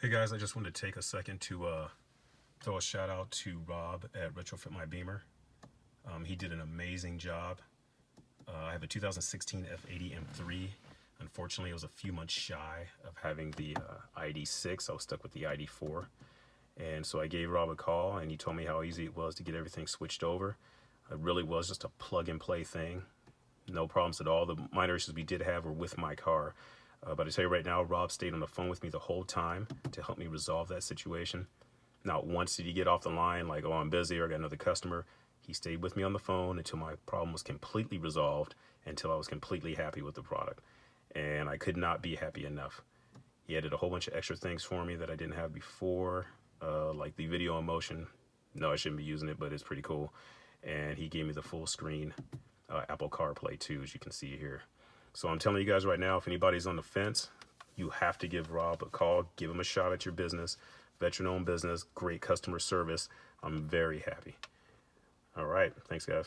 Hey guys, I just wanted to take a second to throw a shout out to Rob at Retrofit My Bimmer. He did an amazing job. I have a 2016 F80 M3. Unfortunately, it was a few months shy of having the ID6. I was stuck with the ID4. And so I gave Rob a call and he told me how easy it was to get everything switched over. It really was just a plug and play thing. No problems at all. The minor issues we did have were with my car. But I tell you right now, Rob stayed on the phone with me the whole time to help me resolve that situation. Not once did he get off the line like, oh, I'm busy or I got another customer. He stayed with me on the phone until my problem was completely resolved, until I was completely happy with the product. And I could not be happy enough. He added a whole bunch of extra things for me that I didn't have before, like the video in motion. No, I shouldn't be using it, but it's pretty cool. And he gave me the full screen Apple CarPlay too, as you can see here. So I'm telling you guys right now, if anybody's on the fence, you have to give Rob a call. Give him a shot at your business. Veteran-owned business, great customer service. I'm very happy. All right. Thanks, guys.